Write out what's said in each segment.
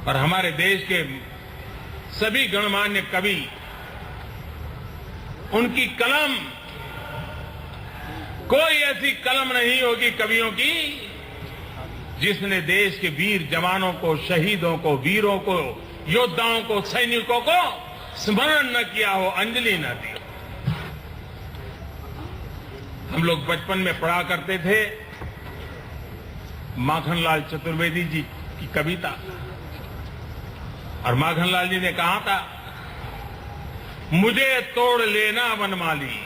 और हमारे देश के सभी गणमान्य कवि, उनकी कलम, कोई ऐसी कलम नहीं होगी कवियों की जिसने देश के वीर जवानों को, शहीदों को, वीरों को, योद्धाओं को, सैनिकों को स्मरण न किया हो, अंजलि न दी। हम लोग बचपन में पढ़ा करते थे माखनलाल चतुर्वेदी जी की कविता, और माखनलाल जी ने कहा था, मुझे तोड़ लेना वनमाली,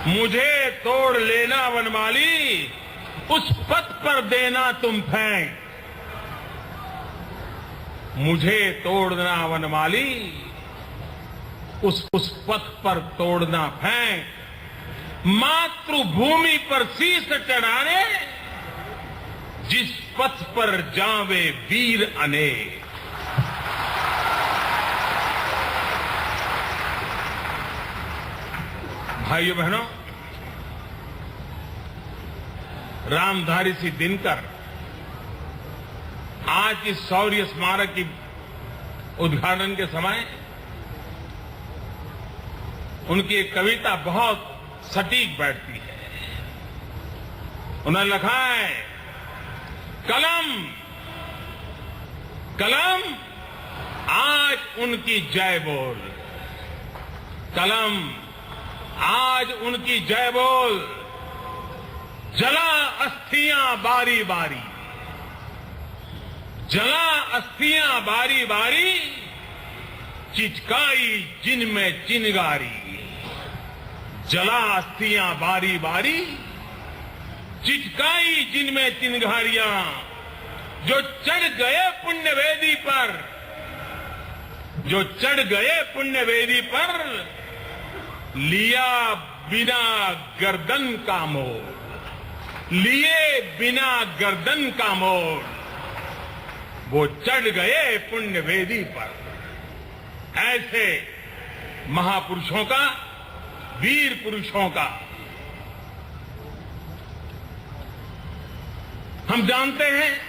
मुझे तोड़ लेना वनमाली, उस पथ पर देना तुम फेंक, मुझे तोड़ना वनमाली, उस पथ पर तोड़ना फेंक, मातृभूमि पर शीश चढ़ाने, जिस पथ पर जावे वीर अनेक। भाइयों बहनों, रामधारी सिंह दिनकर आज इस शौर्य स्मारक की उद्घाटन के समय उनकी एक कविता बहुत सटीक बैठती है। उन्होंने लिखा है, कलम कलम आज उनकी जय बोल, कलम आज उनकी जय बोल, जला अस्थियां बारी बारी, जला अस्थियां बारी बारी, चिचकाई जिनमें चिनगारी, जला अस्थियां बारी बारी, चिचकाई जिनमें चिनगारियां, जो चढ़ गए पुण्य वेदी पर, जो चढ़ गए पुण्य वेदी पर, लिया बिना गर्दन का मोल, लिए बिना गर्दन का मोल, वो चढ़ गए पुण्य वेदी पर। ऐसे महापुरुषों का, वीर पुरुषों का हम जानते हैं,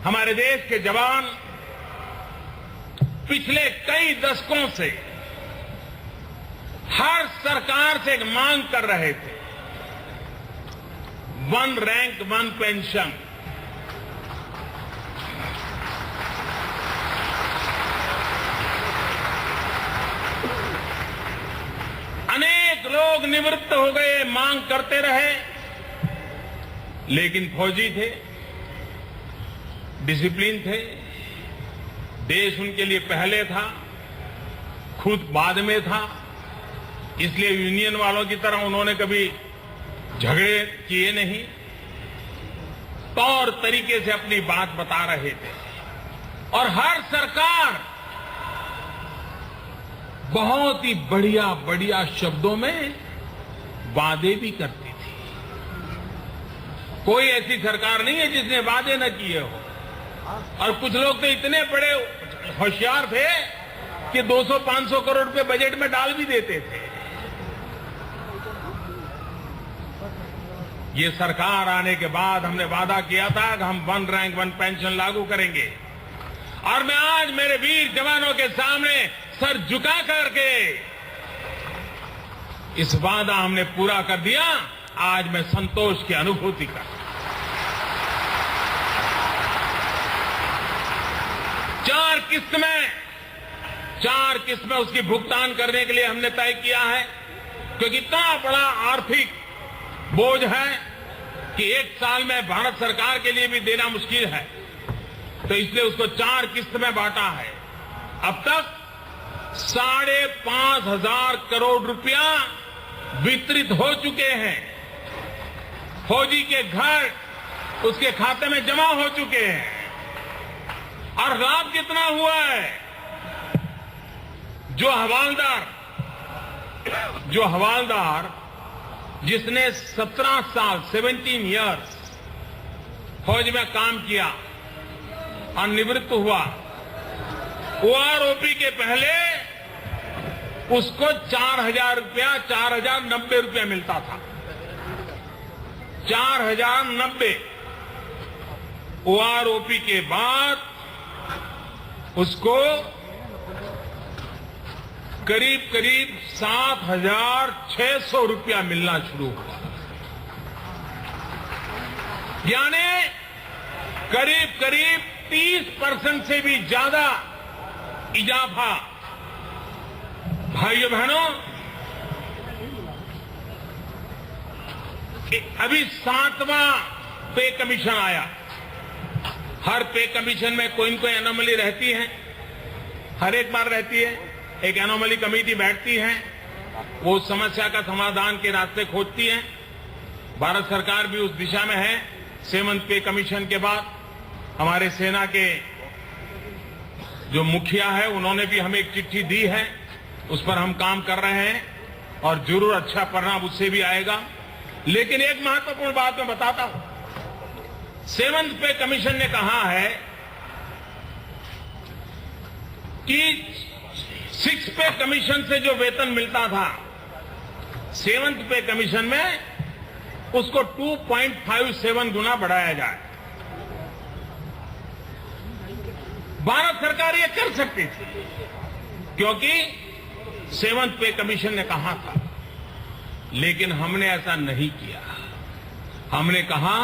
हमारे देश के जवान पिछले कई दशकों से हर सरकार से एक मांग कर रहे थे, वन रैंक वन पेंशन। अनेक लोग निवृत्त हो गए, मांग करते रहे, लेकिन फौजी थे, डिसिप्लिन थे, देश उनके लिए पहले था, खुद बाद में था, इसलिए यूनियन वालों की तरह उन्होंने कभी झगड़े किए नहीं, तौर तरीके से अपनी बात बता रहे थे। और हर सरकार बहुत ही बढ़िया बढ़िया शब्दों में वादे भी करती थी। कोई ऐसी सरकार नहीं है जिसने वादे न किए हो। और कुछ लोग तो इतने बड़े होशियार थे कि 200-500 करोड़ रुपए बजट में डाल भी देते थे। ये सरकार आने के बाद हमने वादा किया था कि हम वन रैंक वन पेंशन लागू करेंगे, और मैं आज मेरे वीर जवानों के सामने सर झुका करके इस वादा हमने पूरा कर दिया। आज मैं संतोष की अनुभूति कर, 4 किस्त में उसकी भुगतान करने के लिए हमने तय किया है, क्योंकि इतना बड़ा आर्थिक बोझ है कि एक साल में भारत सरकार के लिए भी देना मुश्किल है, तो इसलिए उसको 4 किस्त में बांटा है। अब तक 5,500 करोड़ रुपया वितरित हो चुके हैं, फौजी के घर उसके खाते में जमा हो चुके हैं। और लाभ कितना हुआ है? जो हवालदार जिसने 17 साल 17 इयर्स फौज में काम किया और निवृत्त हुआ, ओआरओपी के पहले उसको 4,090 रुपया मिलता था। 4,090। ओआरओपी के बाद उसको करीब करीब 7,600 रुपया मिलना शुरू हुआ, यानी करीब करीब 30% से भी ज्यादा इजाफा। भाइयों बहनों, अभी 7वां पे कमीशन आया। हर पे कमीशन में कोई न कोई एनोमली रहती है, हर एक बार रहती है। एक एनोमली कमेटी बैठती है, वो समस्या का समाधान के रास्ते खोजती है। भारत सरकार भी उस दिशा में है। 7th पे कमीशन के बाद हमारे सेना के जो मुखिया है उन्होंने भी हमें एक चिट्ठी दी है, उस पर हम काम कर रहे हैं और जरूर अच्छा परिणाम उससे भी आएगा। लेकिन एक महत्वपूर्ण बात मैं बताता हूं। 7th पे कमीशन ने कहा है कि 6 पे कमीशन से जो वेतन मिलता था 7th पे कमीशन में उसको 2.57 गुना बढ़ाया जाए। भारत सरकार ये कर सकती थी क्योंकि 7th पे कमीशन ने कहा था, लेकिन हमने ऐसा नहीं किया। हमने कहा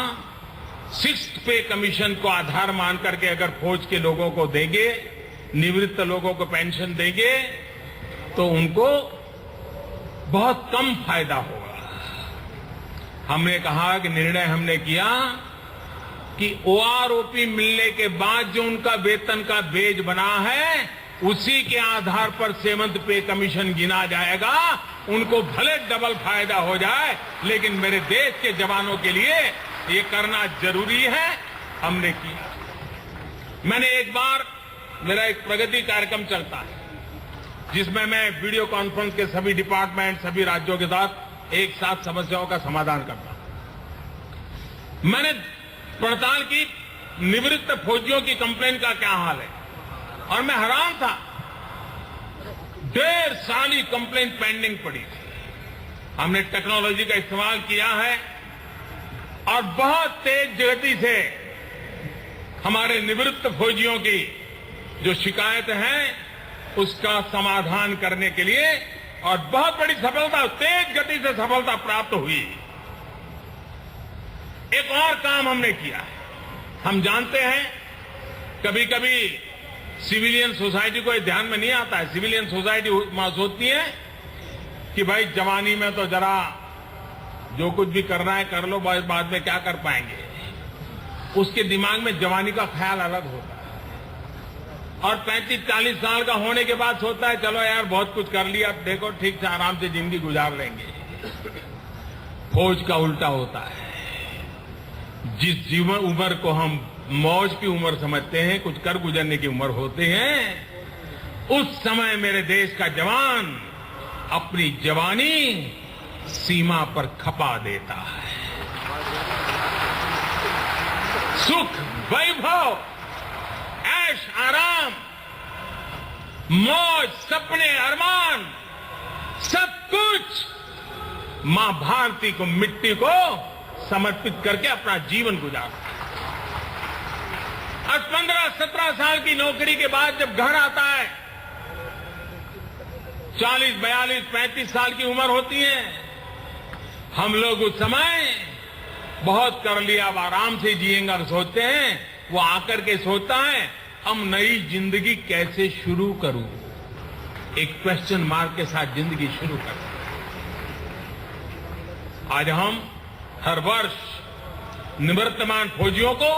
6th पे कमीशन को आधार मान करके अगर फौज के लोगों को देंगे, निवृत्त लोगों को पेंशन देंगे तो उनको बहुत कम फायदा होगा। हमने कहा कि निर्णय हमने किया कि ओआरओपी मिलने के बाद जो उनका वेतन का बेज बना है उसी के आधार पर 7th पे कमीशन गिना जाएगा। उनको भले डबल फायदा हो जाए, लेकिन मेरे देश के जवानों के लिए ये करना जरूरी है। हमने किया। मैंने एक बार, मेरा एक प्रगति कार्यक्रम चलता है जिसमें मैं वीडियो कॉन्फ्रेंस के सभी डिपार्टमेंट, सभी राज्यों के साथ एक साथ समस्याओं का समाधान करता हूं। मैंने पड़ताल की निवृत्त फौजियों की कंप्लेन का क्या हाल है, और मैं हैरान था। 1.5 साल कंप्लेन पेंडिंग पड़ी थी। हमने टेक्नोलॉजी का इस्तेमाल किया है और बहुत तेज गति से हमारे निवृत्त फौजियों की जो शिकायत है उसका समाधान करने के लिए, और बहुत बड़ी सफलता, तेज गति से सफलता प्राप्त हुई। एक और काम हमने किया है। हम जानते हैं कभी कभी सिविलियन सोसाइटी को ध्यान में नहीं आता है। सिविलियन सोसाइटी सोचती है कि भाई जवानी में तो जरा जो कुछ भी करना है कर लो, बाद में क्या कर पाएंगे। उसके दिमाग में जवानी का ख्याल अलग होता है, और 35-40 साल का होने के बाद सोचता है चलो यार बहुत कुछ कर लिया, अब देखो ठीक से आराम से जिंदगी गुजार लेंगे। फौज का उल्टा होता है। जिस जीवन उम्र को हम मौज की उम्र समझते हैं, कुछ कर गुजरने की उम्र होते हैं, उस समय मेरे देश का जवान अपनी जवानी सीमा पर खपा देता है। सुख, वैभव, ऐश आराम, मौज, सपने, अरमान, सब कुछ मां भारती को, मिट्टी को समर्पित करके अपना जीवन गुजारता है। और 15-17 साल की नौकरी के बाद जब घर आता है, 40, 42, 35 साल की उम्र होती है, हम लोग उस समय बहुत कर लिया, अब आराम से जिएंगे और सोचते हैं, वो आकर के सोचता है हम नई जिंदगी कैसे शुरू करूं, एक क्वेश्चन मार्क के साथ जिंदगी शुरू करूं। आज हम हर वर्ष निवर्तमान फौजियों को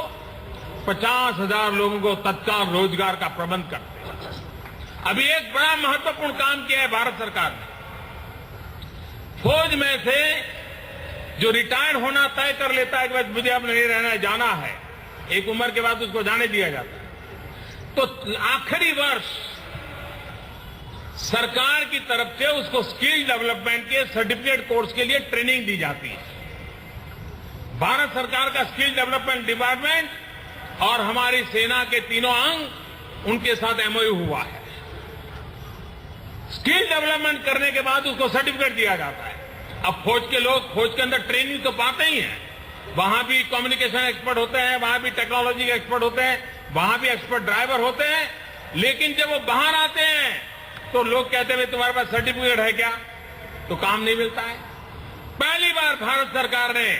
50,000 लोगों को तत्काल रोजगार का प्रबंध करते हैं। अभी एक बड़ा महत्वपूर्ण काम किया है भारत सरकार ने। फौज में से जो रिटायर्ड होना तय कर लेता है कि बस मुझे अब नहीं रहना, जाना है, एक उम्र के बाद उसको जाने दिया जाता है, तो आखिरी वर्ष सरकार की तरफ से उसको स्किल डेवलपमेंट के सर्टिफिकेट कोर्स के लिए ट्रेनिंग दी जाती है। भारत सरकार का स्किल डेवलपमेंट डिपार्टमेंट और हमारी सेना के तीनों अंग, उनके साथ एमओयू हुआ है। स्किल डेवलपमेंट करने के बाद उसको सर्टिफिकेट दिया जाता है। अब फौज के लोग फौज के अंदर ट्रेनिंग तो पाते ही हैं, वहां भी कम्युनिकेशन एक्सपर्ट होते हैं, वहां भी टेक्नोलॉजी के एक्सपर्ट होते हैं, वहां भी एक्सपर्ट ड्राइवर होते हैं। लेकिन जब वो बाहर आते हैं तो लोग कहते हैं तुम्हारे पास सर्टिफिकेट है क्या? तो काम नहीं मिलता है। पहली बार भारत सरकार ने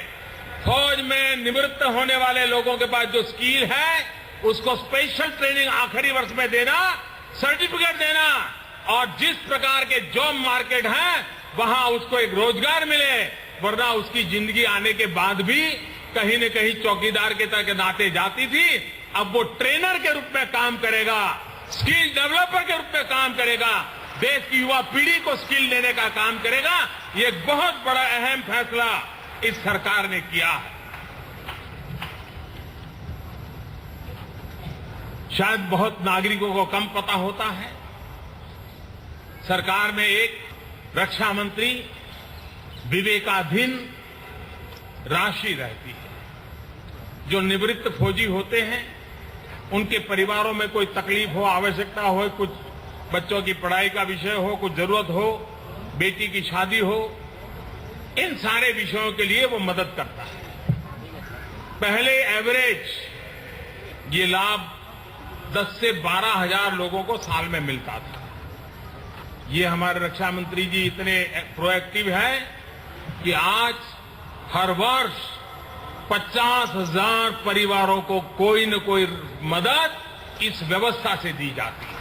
फौज में निवृत्त होने वाले लोगों के पास जो स्किल है उसको स्पेशल ट्रेनिंग आखिरी वर्ष में देना, सर्टिफिकेट देना, और जिस प्रकार के जॉब मार्केट है वहां उसको एक रोजगार मिले, वरना उसकी जिंदगी आने के बाद भी कहीं न कहीं चौकीदार के तरह के नाते जाती थी। अब वो ट्रेनर के रूप में काम करेगा, स्किल डेवलपर के रूप में काम करेगा, देश की युवा पीढ़ी को स्किल देने का काम करेगा। ये एक बहुत बड़ा अहम फैसला इस सरकार ने किया है। शायद बहुत नागरिकों को कम पता होता है, सरकार में एक रक्षा मंत्री विवेकाधीन राशि रहती है। जो निवृत्त फौजी होते हैं उनके परिवारों में कोई तकलीफ हो, आवश्यकता हो, कुछ बच्चों की पढ़ाई का विषय हो, कुछ जरूरत हो, बेटी की शादी हो, इन सारे विषयों के लिए वो मदद करता है। पहले एवरेज ये लाभ 10 से 12 हजार लोगों को साल में मिलता था। ये हमारे रक्षा मंत्री जी इतने प्रोएक्टिव हैं कि आज हर वर्ष 50,000 परिवारों को कोई न कोई मदद इस व्यवस्था से दी जाती है।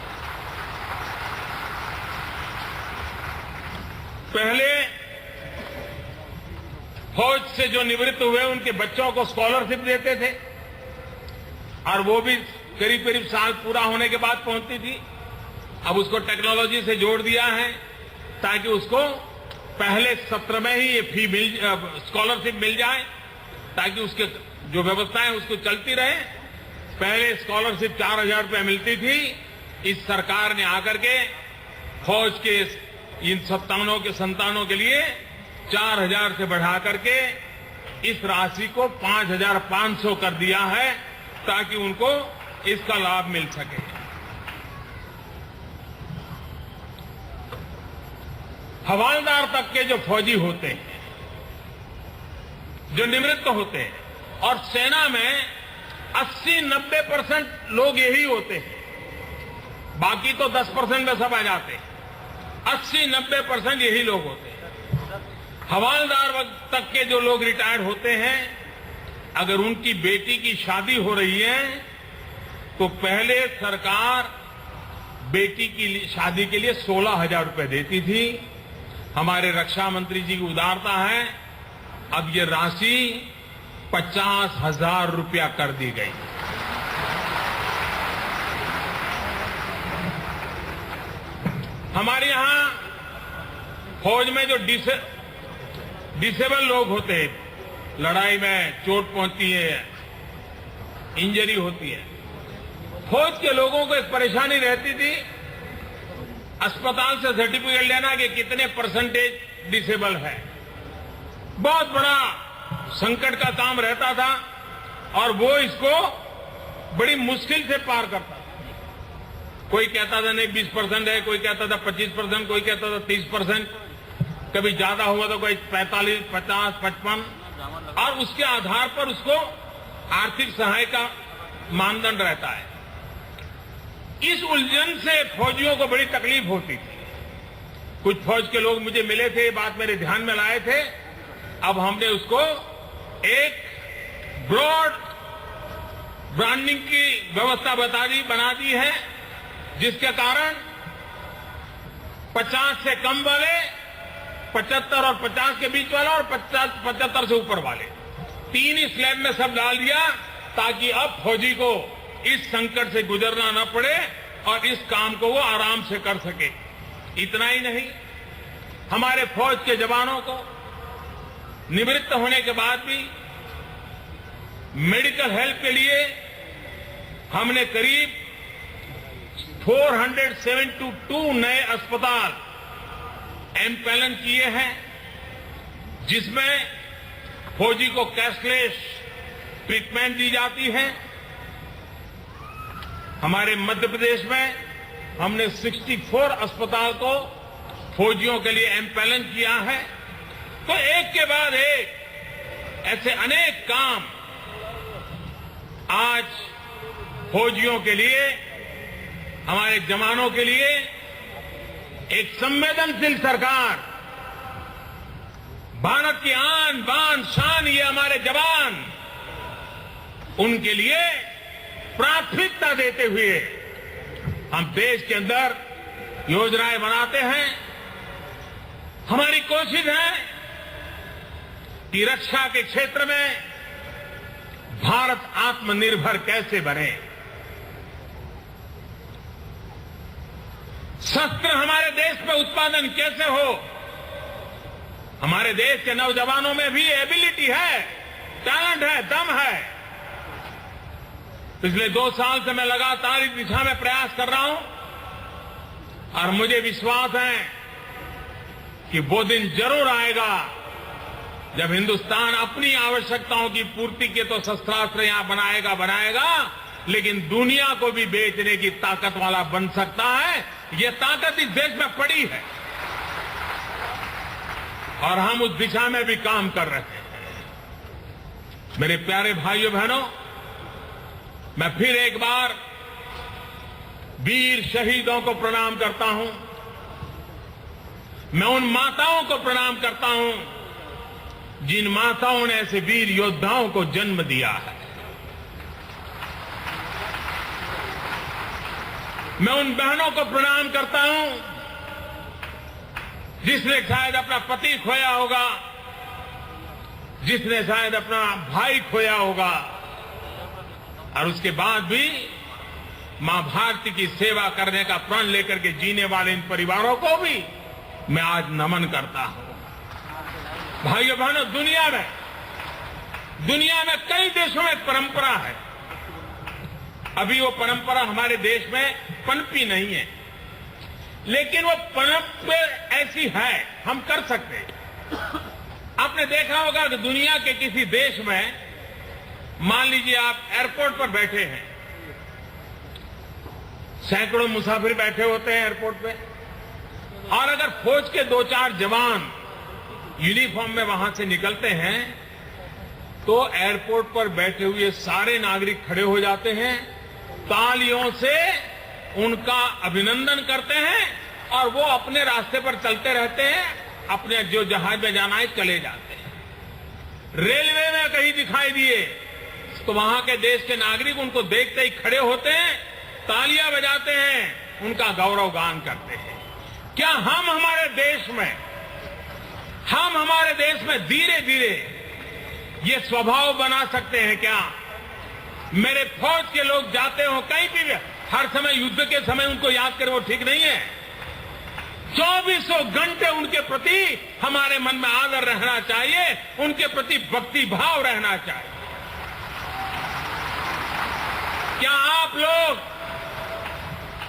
पहले फौज से जो निवृत्त हुए उनके बच्चों को स्कॉलरशिप देते थे और वो भी करीब करीब साल पूरा होने के बाद पहुंचती थी। अब उसको टेक्नोलॉजी से जोड़ दिया है ताकि उसको पहले सत्र में ही ये स्कॉलरशिप मिल जाए, ताकि उसके जो व्यवस्था है उसको चलती रहे। पहले स्कॉलरशिप 4,000 रुपये मिलती थी। इस सरकार ने आकर के फौज के इन संतानों के लिए 4,000 से बढ़ा करके इस राशि को 5,500 कर दिया है ताकि उनको इसका लाभ मिल सके। हवालदार तक के जो फौजी होते हैं, जो निवृत्त होते हैं, और सेना में 80-90% लोग यही होते हैं, बाकी तो 10% में सब आ जाते हैं। 80-90% यही लोग होते हैं। हवालदार तक के जो लोग रिटायर्ड होते हैं, अगर उनकी बेटी की शादी हो रही है तो पहले सरकार बेटी की शादी के लिए 16,000 रुपये देती थी। हमारे रक्षा मंत्री जी की उदारता है, अब ये राशि 50,000 रुपया कर दी गई। हमारे यहां फौज में जो डिसेबल लोग होते हैं, लड़ाई में चोट पहुंचती है, इंजरी होती है, फौज के लोगों को एक परेशानी रहती थी अस्पताल से सर्टिफिकेट लेना कि कितने परसेंटेज डिसेबल है। बहुत बड़ा संकट का काम रहता था और वो इसको बड़ी मुश्किल से पार करता था। कोई कहता था नहीं 20% है, कोई कहता था 25%, कोई कहता था 30%, कभी ज्यादा हुआ तो कोई 45, 50, 55, और उसके आधार पर उसको आर्थिक सहायता का मानदंड रहता है। इस उलझन से फौजियों को बड़ी तकलीफ होती थी। कुछ फौज के लोग मुझे मिले थे, बात मेरे ध्यान में लाए थे। अब हमने उसको एक ब्रॉड ब्रांडिंग की व्यवस्था बना दी है, जिसके कारण 50 से कम वाले, 75 और 50 के बीच वाला और 75 से ऊपर वाले, 3 ही स्लैब में सब डाल दिया ताकि अब फौजी को इस संकट से गुजरना न पड़े और इस काम को वो आराम से कर सके। इतना ही नहीं, हमारे फौज के जवानों को निवृत्त होने के बाद भी मेडिकल हेल्प के लिए हमने करीब 472 नए अस्पताल एम्पैलन किए हैं, जिसमें फौजी को कैशलेस ट्रीटमेंट दी जाती है। हमारे मध्य प्रदेश में हमने 64 अस्पताल को फौजियों के लिए एम्पैलन किया है। तो एक के बाद एक ऐसे अनेक काम आज फौजियों के लिए, हमारे जवानों के लिए एक संवेदनशील सरकार, भारत की आन बान शान ये हमारे जवान, उनके लिए प्राथमिकता देते हुए हम देश के अंदर योजनाएं बनाते हैं। हमारी कोशिश है कि रक्षा के क्षेत्र में भारत आत्मनिर्भर कैसे बने, शस्त्र हमारे देश में उत्पादन कैसे हो। हमारे देश के नौजवानों में भी एबिलिटी है, टैलेंट है, दम है। पिछले 2 साल से मैं लगातार इस दिशा में प्रयास कर रहा हूं और मुझे विश्वास है कि वो दिन जरूर आएगा जब हिंदुस्तान अपनी आवश्यकताओं की पूर्ति के तो शस्त्रास्त्र यहां बनाएगा, लेकिन दुनिया को भी बेचने की ताकत वाला बन सकता है। ये ताकत इस देश में पड़ी है और हम उस दिशा में भी काम कर रहे हैं। मेरे प्यारे भाइयों बहनों, मैं फिर एक बार वीर शहीदों को प्रणाम करता हूं। मैं उन माताओं को प्रणाम करता हूं जिन माताओं ने ऐसे वीर योद्धाओं को जन्म दिया है। मैं उन बहनों को प्रणाम करता हूं जिसने शायद अपना पति खोया होगा, जिसने शायद अपना भाई खोया होगा और उसके बाद भी मां भारती की सेवा करने का प्रण लेकर के जीने वाले इन परिवारों को भी मैं आज नमन करता हूं। भाइयों बहनों, दुनिया में कई देशों में एक परंपरा है। अभी वो परंपरा हमारे देश में पनपी नहीं है, लेकिन वो पनप ऐसी है, हम कर सकते हैं। आपने देखा होगा कि दुनिया के किसी देश में, मान लीजिए आप एयरपोर्ट पर बैठे हैं, सैकड़ों मुसाफिर बैठे होते हैं एयरपोर्ट पे, और अगर फौज के 2-4 जवान यूनिफॉर्म में वहां से निकलते हैं तो एयरपोर्ट पर बैठे हुए सारे नागरिक खड़े हो जाते हैं, तालियों से उनका अभिनंदन करते हैं और वो अपने रास्ते पर चलते रहते हैं, अपने जो जहाज में जाना है चले जाते हैं। रेलवे में कहीं दिखाई दिए तो वहां के देश के नागरिक उनको देखते ही खड़े होते हैं, तालियां बजाते हैं, उनका गौरव गान करते हैं। क्या हम हमारे देश में धीरे धीरे ये स्वभाव बना सकते हैं क्या? मेरे फौज के लोग जाते हो कहीं भी, हर समय युद्ध के समय उनको याद करें, वो ठीक नहीं है। 24 घंटे उनके प्रति हमारे मन में आदर रहना चाहिए, उनके प्रति भक्ति भाव रहना चाहिए। क्या आप लोग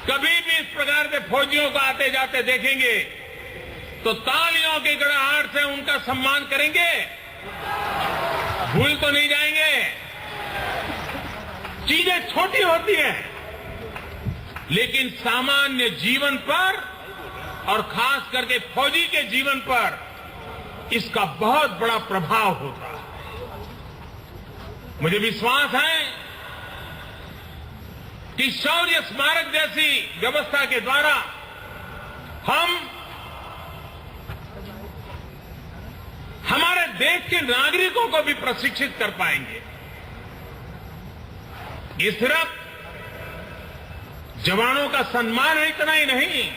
कभी भी इस प्रकार से फौजियों को आते जाते देखेंगे तो तालियों की गड़गड़ाहट से उनका सम्मान करेंगे? भूल तो नहीं जाएंगे? चीजें छोटी होती हैं, लेकिन सामान्य जीवन पर और खास करके फौजी के जीवन पर इसका बहुत बड़ा प्रभाव होता है। मुझे विश्वास है कि शौर्य स्मारक जैसी व्यवस्था के द्वारा हम हमारे देश के नागरिकों को भी प्रशिक्षित कर पाएंगे। ये सिर्फ जवानों का सम्मान है इतना ही नहीं,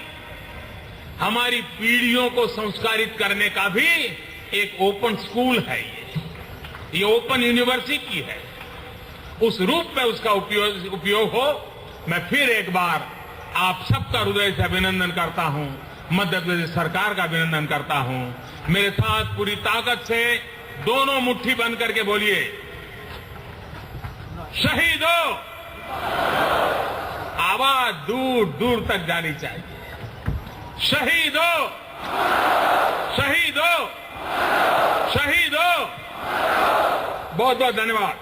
हमारी पीढ़ियों को संस्कारित करने का भी एक ओपन स्कूल है। ये ओपन यूनिवर्सिटी है। उस रूप में उसका उपयोग हो। मैं फिर एक बार आप सबका हृदय से अभिनंदन करता हूं, मध्य प्रदेश सरकार का अभिनंदन करता हूं। मेरे साथ पूरी ताकत से दोनों मुट्ठी बंद करके बोलिए, शहीदों। आवाज दूर दूर तक जानी चाहिए। शहीदों, शहीदों, शहीदों। बहुत बहुत धन्यवाद।